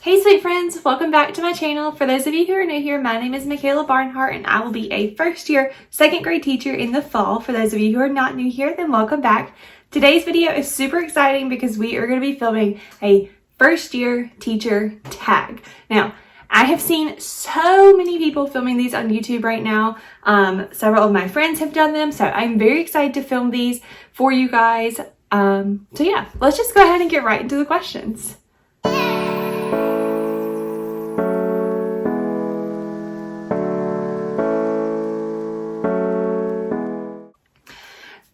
Hey sweet friends, welcome back to my channel. For those of you who are new here, my name is Michaela Barnhart and I will be a first year second grade teacher in the fall. For those of you who are not new here, then welcome back. Today's video is super exciting because we are going to be filming a first year teacher tag. Now, I have seen so many people filming these on YouTube right now. Several of my friends have done them, so I'm very excited to film these for you guys. So yeah, let's just go ahead and get right into the questions.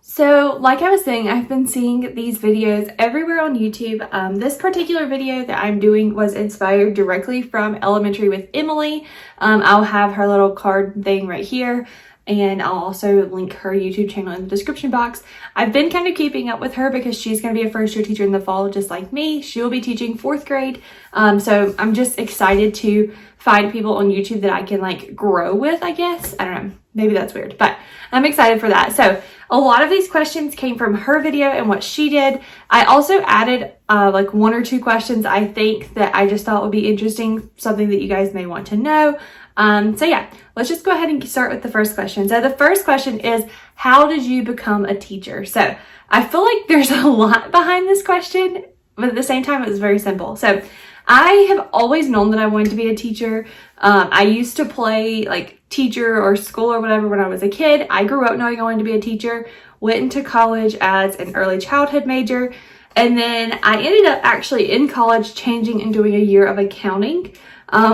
So like I was saying, I've been seeing these videos everywhere on YouTube. This particular video that I'm doing was inspired directly from Elementary with Emily. I'll have her little card thing right here, and I'll also link her YouTube channel in the description box. I've been kind of keeping up with her because she's going to be a first year teacher in the fall just like me. She will be teaching 4th grade. So I'm just excited to find people on YouTube that I can like grow with, I guess. I don't know. Maybe that's weird, but I'm excited for that. So a lot of these questions came from her video and what she did. I also added like 1 or 2 questions I think that I just thought would be interesting, something that you guys may want to know. So yeah, let's just go ahead and start with the first question. So the first question is, how did you become a teacher? So I feel like there's a lot behind this question, but at the same time, it was very simple. So I have always known that I wanted to be a teacher. I used to play like teacher or school or whatever when I was a kid. I grew up knowing I wanted to be a teacher, went into college as an early childhood major, and then I ended up actually in college changing and doing a year of accounting,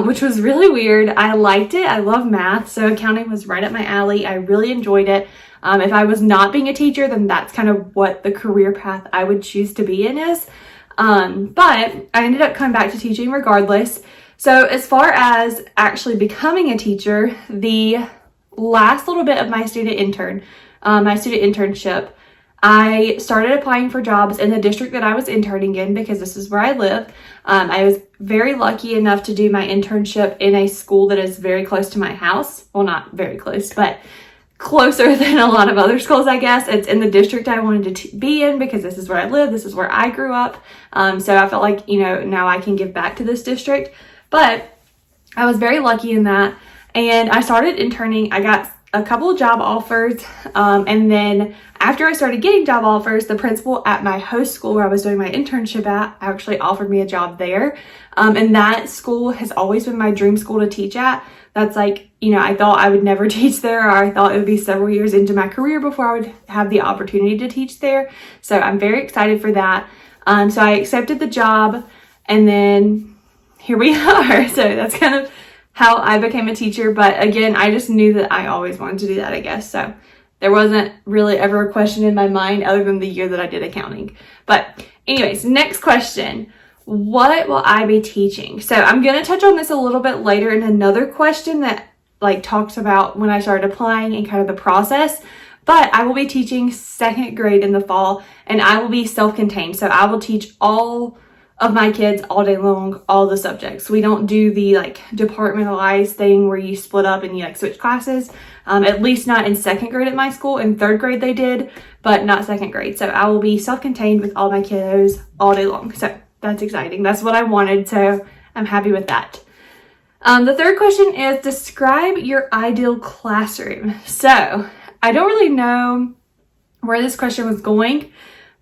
which was really weird. I liked it. I love math, so accounting was right up my alley. I really enjoyed it. If I was not being a teacher, then that's kind of what the career path I would choose to be in is. But I ended up coming back to teaching regardless. So as far as actually becoming a teacher, the last little bit of my student internship, I started applying for jobs in the district that I was interning in because this is where I live. I was very lucky enough to do my internship in a school that is very close to my house. Well, not very close, but closer than a lot of other schools, I guess. It's in the district I wanted to be in because this is where I live. This is where I grew up. So I felt like, you know, now I can give back to this district. But I was very lucky in that. And I started interning. I got a couple of job offers. And then after I started getting job offers, the principal at my host school where I was doing my internship at actually offered me a job there. And that school has always been my dream school to teach at. That's like, you know, I thought I would never teach there, or I thought it would be several years into my career before I would have the opportunity to teach there. So I'm very excited for that. So I accepted the job, and then here we are. So that's kind of how I became a teacher. But again, I just knew that I always wanted to do that, I guess. So there wasn't really ever a question in my mind other than the year that I did accounting. But anyways, next question. What will I be teaching? So I'm going to touch on this a little bit later in another question that like talks about when I started applying and kind of the process. But I will be teaching 2nd grade in the fall, and I will be self-contained. So I will teach all of my kids all day long, all the subjects. We don't do the like departmentalized thing where you split up and you like switch classes. At least not in 2nd grade at my school. In 3rd grade they did, but not 2nd grade. So I will be self-contained with all my kiddos all day long. So that's exciting. That's what I wanted, so I'm happy with that. The third question is, describe your ideal classroom. So I don't really know where this question was going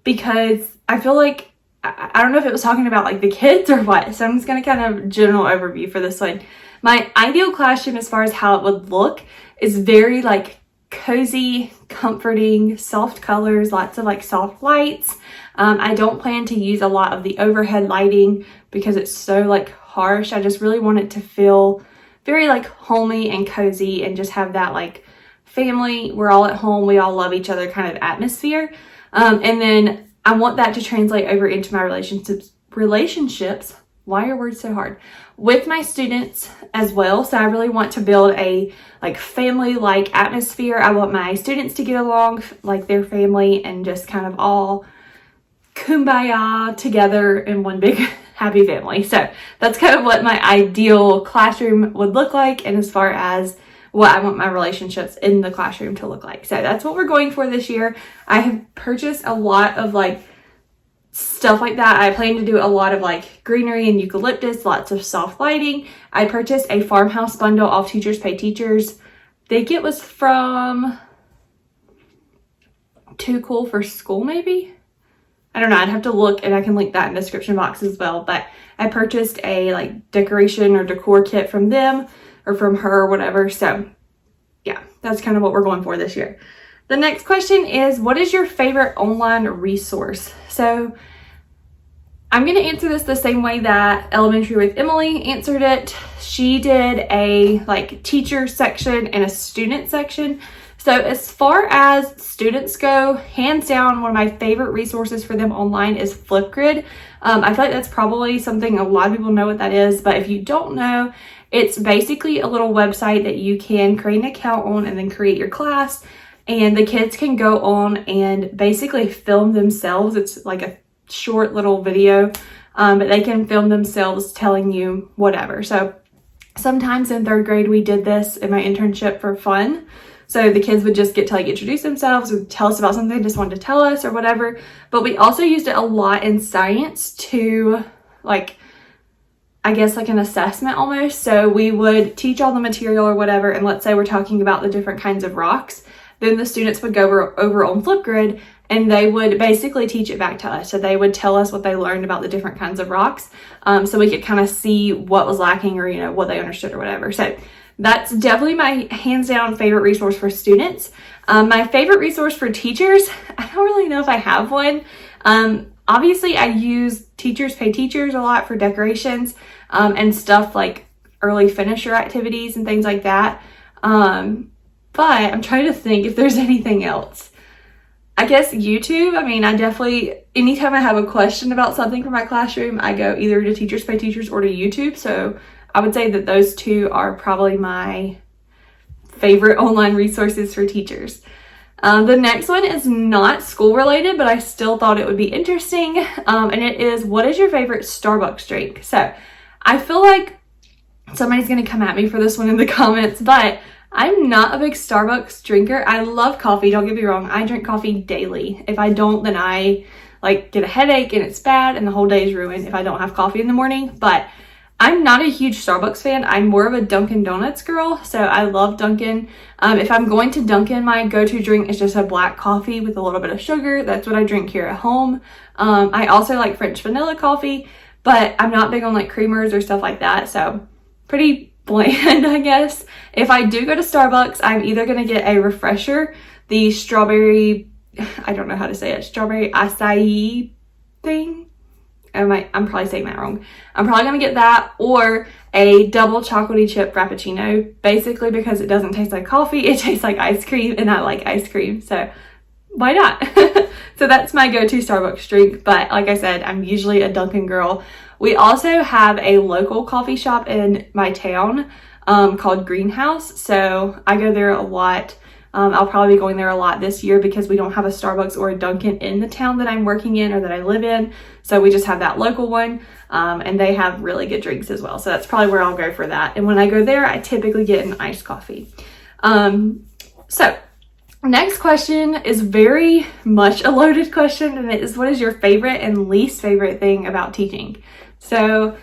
because I feel like, I don't know if it was talking about like the kids or what. So I'm just going to kind of general overview for this one. My ideal classroom as far as how it would look is very like cozy, comforting, soft colors, lots of like soft lights. I don't plan to use a lot of the overhead lighting because it's so like harsh. I just really want it to feel very like homey and cozy and just have that like family, we're all at home, we all love each other kind of atmosphere. And then I want that to translate over into my relationships. Why are words so hard? With my students as well. So I really want to build a like family-like atmosphere. I want my students to get along like their family and just kind of all kumbaya together in one big happy family. So that's kind of what my ideal classroom would look like, and as far as what I want my relationships in the classroom to look like. So that's what we're going for this year. I have purchased a lot of like stuff like that. I plan to do a lot of like greenery and eucalyptus, lots of soft lighting. I purchased a farmhouse bundle off Teachers Pay Teachers. I think it was from Too Cool for School, maybe? I don't know. I'd have to look, and I can link that in the description box as well. But I purchased a like decoration or decor kit from them or from her or whatever. So yeah, that's kind of what we're going for this year. The next question is, what is your favorite online resource? So I'm going to answer this the same way that Elementary with Emily answered it. She did a like teacher section and a student section. So as far as students go, hands down, one of my favorite resources for them online is Flipgrid. I feel like that's probably something a lot of people know what that is, but if you don't know, it's basically a little website that you can create an account on and then create your class, and the kids can go on and basically film themselves. It's like a short little video, but they can film themselves telling you whatever. So sometimes in 3rd grade, we did this in my internship for fun. So the kids would just get to like introduce themselves or tell us about something they just wanted to tell us or whatever. But we also used it a lot in science to like, I guess like an assessment almost. So we would teach all the material or whatever, and let's say we're talking about the different kinds of rocks. Then the students would go over on Flipgrid and they would basically teach it back to us. So they would tell us what they learned about the different kinds of rocks, so we could kind of see what was lacking or, you know, what they understood or whatever. So that's definitely my hands down favorite resource for students. My favorite resource for teachers, I don't really know if I have one. Obviously I use Teachers Pay Teachers a lot for decorations and stuff like early finisher activities and things like that. But I'm trying to think if there's anything else. I guess YouTube. I mean, I definitely, anytime I have a question about something for my classroom, I go either to Teachers Pay Teachers or to YouTube. So I would say that those two are probably my favorite online resources for teachers. The next one is not school related, but I still thought it would be interesting. And it is, what is your favorite Starbucks drink? So I feel like somebody's going to come at me for this one in the comments, but I'm not a big Starbucks drinker. I love coffee, don't get me wrong. I drink coffee daily. If I don't, then I like get a headache and it's bad and the whole day is ruined if I don't have coffee in the morning. But I'm not a huge Starbucks fan. I'm more of a Dunkin' Donuts girl. So I love Dunkin'. If I'm going to Dunkin', my go-to drink is just a black coffee with a little bit of sugar. That's what I drink here at home. I also like French vanilla coffee, but I'm not big on like creamers or stuff like that. So pretty bland, I guess. If I do go to Starbucks, I'm either going to get a refresher, the strawberry, I don't know how to say it, strawberry acai thing. I'm probably saying that wrong. I'm probably going to get that, or a double chocolatey chip frappuccino, basically because it doesn't taste like coffee. It tastes like ice cream, and I like ice cream, so why not? So that's my go-to Starbucks drink, but like I said, I'm usually a Dunkin' girl. We also have a local coffee shop in my town called Greenhouse, so I go there a lot. I'll probably be going there a lot this year because we don't have a Starbucks or a Dunkin' in the town that I'm working in or that I live in. So we just have that local one, and they have really good drinks as well. So that's probably where I'll go for that. And when I go there, I typically get an iced coffee. So next question is very much a loaded question, and it is, what is your favorite and least favorite thing about teaching? So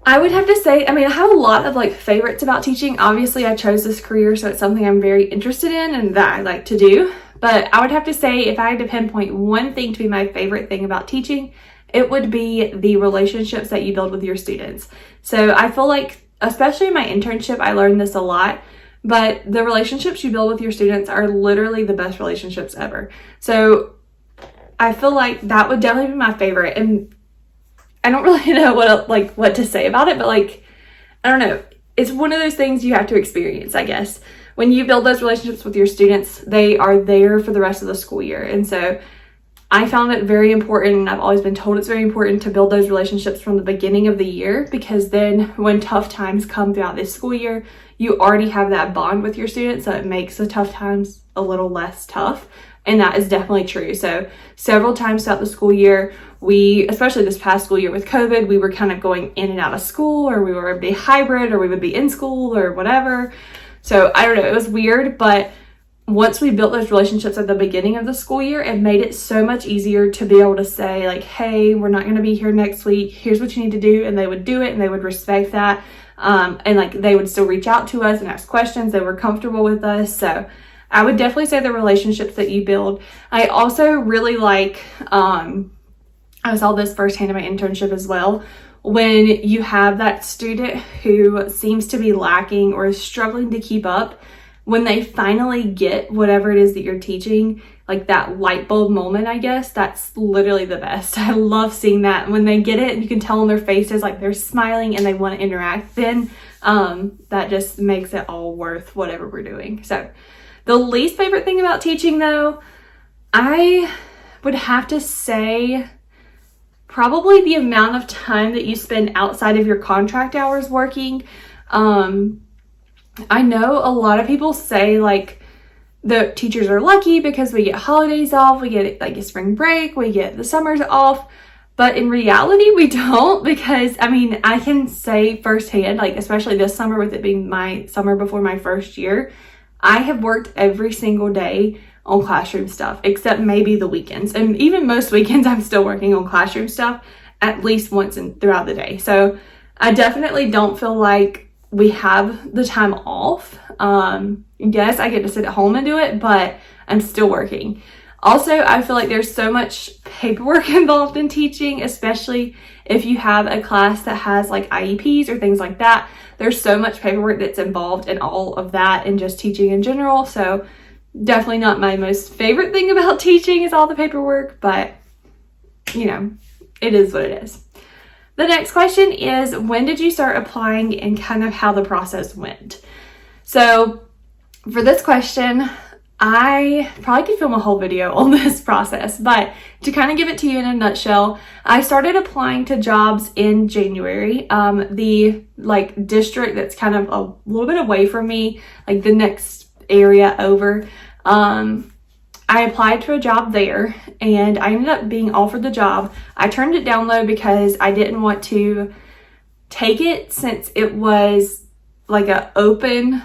I would have to say, I mean, I have a lot of like favorites about teaching. Obviously, I chose this career, so it's something I'm very interested in and that I like to do. But I would have to say, if I had to pinpoint one thing to be my favorite thing about teaching, it would be the relationships that you build with your students. So I feel like, especially in my internship, I learned this a lot, but the relationships you build with your students are literally the best relationships ever. So I feel like that would definitely be my favorite. And I don't really know what to say about it, but like, I don't know. It's one of those things you have to experience, I guess. When you build those relationships with your students, they are there for the rest of the school year. And so I found it very important, and I've always been told it's very important to build those relationships from the beginning of the year, because then when tough times come throughout this school year, you already have that bond with your students, so it makes the tough times a little less tough. And that is definitely true. So several times throughout the school year, especially this past school year with COVID, we were kind of going in and out of school, or we would be hybrid, or we would be in school or whatever. So I don't know, it was weird, but once we built those relationships at the beginning of the school year, it made it so much easier to be able to say like, hey, we're not going to be here next week. Here's what you need to do. And they would do it and they would respect that. And like they would still reach out to us and ask questions. They were comfortable with us. So I would definitely say the relationships that you build. I also really like, I saw this firsthand in my internship as well. When you have that student who seems to be lacking or is struggling to keep up, when they finally get whatever it is that you're teaching, like that light bulb moment, I guess, that's literally the best. I love seeing that. When they get it, you can tell on their faces, like they're smiling and they want to interact. Then that just makes it all worth whatever we're doing. So the least favorite thing about teaching though, I would have to say probably the amount of time that you spend outside of your contract hours working. I know a lot of people say like the teachers are lucky because we get holidays off, we get like a spring break, we get the summers off, but in reality we don't, because I mean, I can say firsthand, like especially this summer with it being my summer before my first year, I have worked every single day on classroom stuff, except maybe the weekends. And even most weekends I'm still working on classroom stuff at least once throughout the day. So I definitely don't feel like we have the time off. Yes, I get to sit at home and do it, but I'm still working. Also, I feel like there's so much paperwork involved in teaching, especially if you have a class that has like IEPs or things like that. There's so much paperwork that's involved in all of that and just teaching in general. So definitely not my most favorite thing about teaching is all the paperwork, but you know, it is what it is. The next question is, when did you start applying and kind of how the process went? So for this question, I probably could film a whole video on this process, but to kind of give it to you in a nutshell, I started applying to jobs in January. The like district that's kind of a little bit away from me, like the next area over, I applied to a job there and I ended up being offered the job. I turned it down though because I didn't want to take it since it was like an open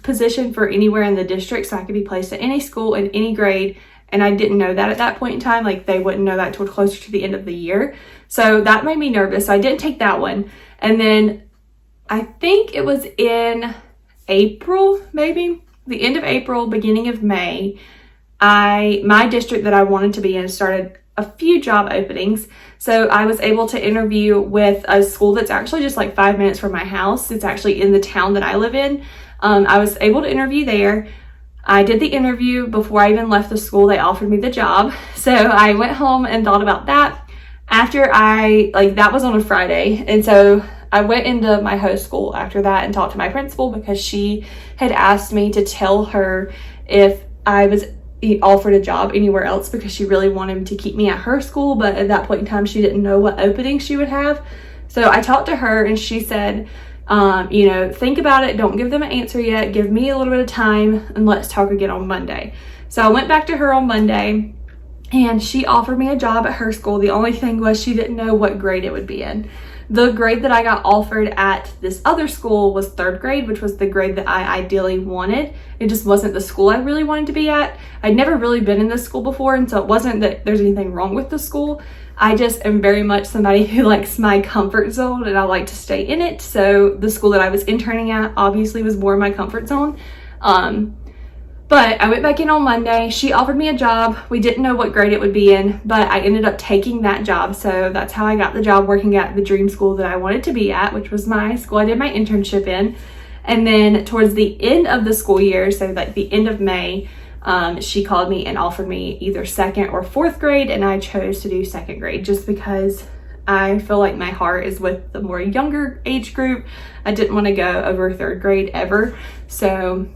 position for anywhere in the district, so I could be placed at any school in any grade, and I didn't know that at that point in time. Like they wouldn't know that till closer to the end of the year, so that made me nervous. So I didn't take that one. And then I think it was in April, maybe the end of April, beginning of May, my district that I wanted to be in started a few job openings. So I was able to interview with a school that's actually just like 5 minutes from my house. It's actually in the town that I live in. I was able to interview there. I did the interview before I even left the school. They offered me the job. So I went home and thought about that. After that was on a Friday. And so I went into my host school after that and talked to my principal because she had asked me to tell her if I was offered a job anywhere else because she really wanted to keep me at her school, but at that point in time she didn't know what openings she would have. So I talked to her and she said, think about it, don't give them an answer yet, give me a little bit of time and let's talk again on Monday. So I went back to her on Monday and she offered me a job at her school. The only thing was she didn't know what grade it would be in. The grade that I got offered at this other school was 3rd grade, which was the grade that I ideally wanted. It just wasn't the school I really wanted to be at. I'd never really been in this school before, and so it wasn't that there's anything wrong with the school. I just am very much somebody who likes my comfort zone and I like to stay in it. So the school that I was interning at obviously was more my comfort zone. But I went back in on Monday. She offered me a job. We didn't know what grade it would be in, but I ended up taking that job. So that's how I got the job working at the dream school that I wanted to be at, which was my school I did my internship in. And then towards the end of the school year, so like the end of May, she called me and offered me either 2nd or 4th grade, and I chose to do 2nd grade just because I feel like my heart is with the more younger age group. I didn't want to go over 3rd grade ever. So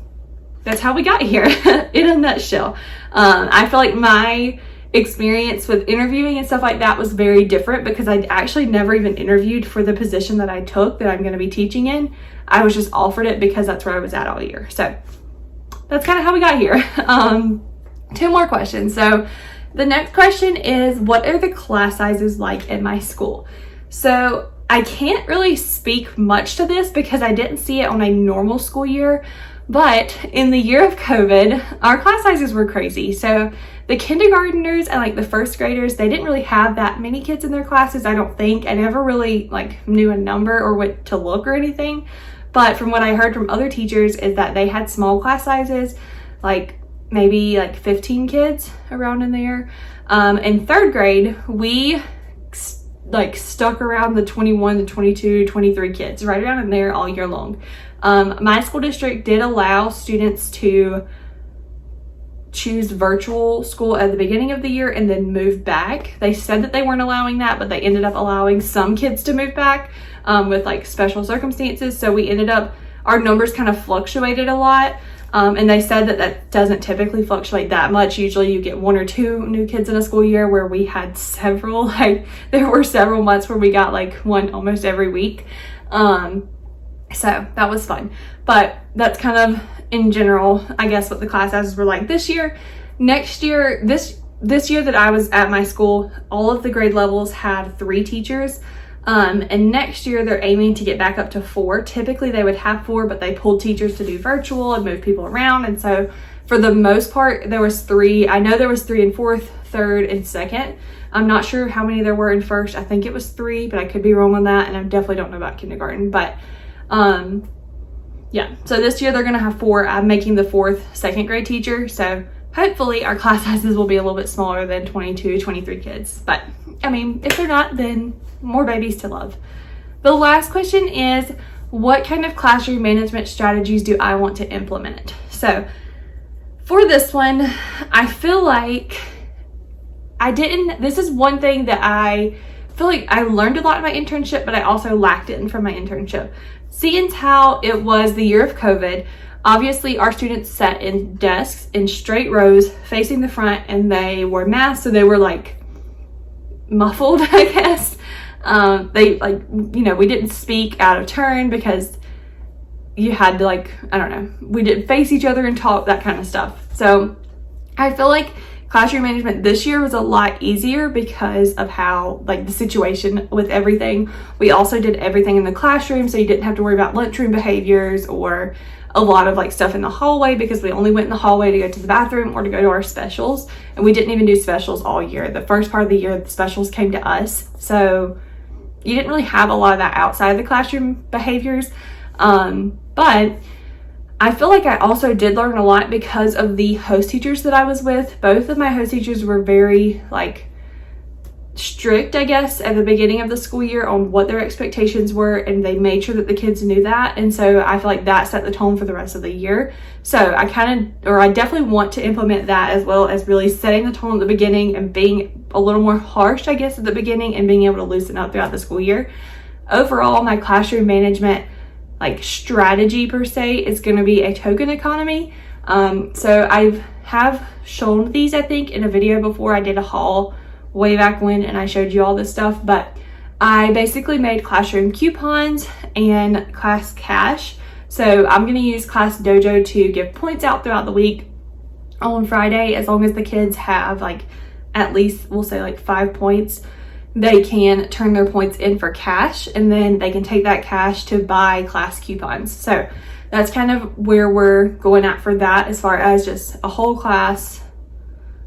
that's how we got here in a nutshell. I feel like my experience with interviewing and stuff like that was very different because I actually never even interviewed for the position that I took that I'm going to be teaching in. I was just offered it because that's where I was at all year. So that's kind of how we got here. 2 more questions. So the next question is, what are the class sizes like at my school? So I can't really speak much to this because I didn't see it on a normal school year, But in the year of COVID, our class sizes were crazy. So the kindergartners and like the first graders, they didn't really have that many kids in their classes, I don't think. I never really like knew a number or what to look or anything. But from what I heard from other teachers is that they had small class sizes, like maybe like 15 kids around in there. In third grade, we like stuck around the 21 to 22, 23 kids, right around in there all year long. My school district did allow students to choose virtual school at the beginning of the year and then move back. They said that they weren't allowing that, but they ended up allowing some kids to move back with like special circumstances. So we ended up, our numbers kind of fluctuated a lot. And they said that that doesn't typically fluctuate that much. Usually you get 1 or 2 new kids in a school year, where we had several, like there were several months where we got like one almost every week. So that was fun. But that's kind of in general, I guess, what the class sizes were like this year. Next year, this year that I was at my school, all of the grade levels had 3 teachers. And next year they're aiming to get back up to 4. Typically they would have 4, but they pulled teachers to do virtual and move people around. And so for the most part, there was 3. I know there was 3 in 4th, 3rd, and 2nd. I'm not sure how many there were in 1st. I think it was 3, but I could be wrong on that. And I definitely don't know about kindergarten, but, yeah. So this year they're going to have 4. I'm making the 4th 2nd grade teacher. So hopefully our class sizes will be a little bit smaller than 22, 23 kids. But I mean, if they're not, then more babies to love. The last question is, what kind of classroom management strategies do I want to implement? So for this one, I feel like this is one thing that I feel like I learned a lot in my internship, but I also lacked it from my internship. Seeing how it was the year of COVID, obviously our students sat in desks in straight rows facing the front, and they wore masks, so they were like muffled, I guess. They like, you know, we didn't speak out of turn because you had to like, I don't know, we didn't face each other and talk, that kind of stuff. So I feel like classroom management this year was a lot easier because of how like the situation with everything. We also did everything in the classroom, so you didn't have to worry about lunchroom behaviors or a lot of like stuff in the hallway, because we only went in the hallway to go to the bathroom or to go to our specials. And we didn't even do specials all year. The first part of the year, the specials came to us. So you didn't really have a lot of that outside of the classroom behaviors. But I feel like I also did learn a lot because of the host teachers that I was with. Both of my host teachers were very like strict, I guess, at the beginning of the school year on what their expectations were, and they made sure that the kids knew that. And so I feel like that set the tone for the rest of the year. So I definitely want to implement that, as well as really setting the tone at the beginning and being a little more harsh, I guess, at the begining, and being able to loosen up throughout the school year. Overall, my classroom management like strategy per se is going to be a token economy. So I have shown these, I think, in a video before. I did a haul way back when and I showed you all this stuff, but I basically made classroom coupons and class cash. So I'm going to use Class Dojo to give points out throughout the week on Friday. As long as the kids have like at least, we'll say like 5 points, they can turn their points in for cash, and then they can take that cash to buy class coupons. So that's kind of where we're going at for that, as far as just a whole class,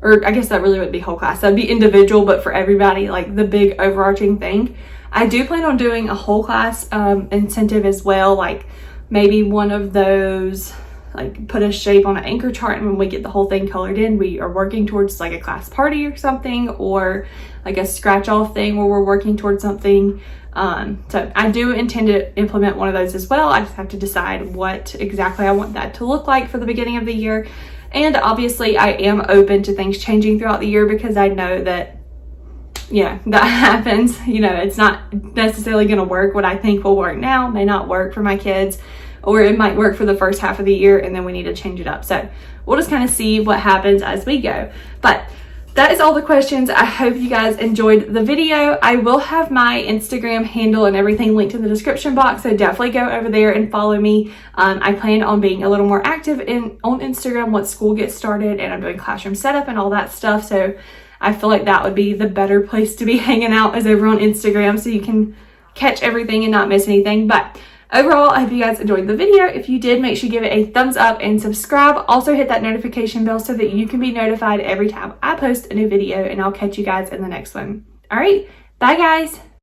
or I guess that really would be whole class. That'd be individual, but for everybody, like the big overarching thing. I do plan on doing a whole class incentive as well, like maybe one of those, like put a shape on an anchor chart, and when we get the whole thing colored in, we are working towards like a class party or something, or like a scratch off thing where we're working towards something. So I do intend to implement one of those as well. I just have to decide what exactly I want that to look like for the beginning of the year. And obviously I am open to things changing throughout the year, because I know that, yeah, that happens. You know, it's not necessarily going to work. What I think will work now may not work for my kids, or it might work for the first half of the year and then we need to change it up. So we'll just kind of see what happens as we go. But that is all the questions. I hope you guys enjoyed the video. I will have my Instagram handle and everything linked in the description box, so definitely go over there and follow me. I plan on being a little more active on Instagram once school gets started, and I'm doing classroom setup and all that stuff. So I feel like that would be the better place to be hanging out, is over on Instagram, so you can catch everything and not miss anything. But overall, I hope you guys enjoyed the video. If you did, make sure you give it a thumbs up and subscribe. Also hit that notification bell so that you can be notified every time I post a new video, and I'll catch you guys in the next one. All right, bye guys.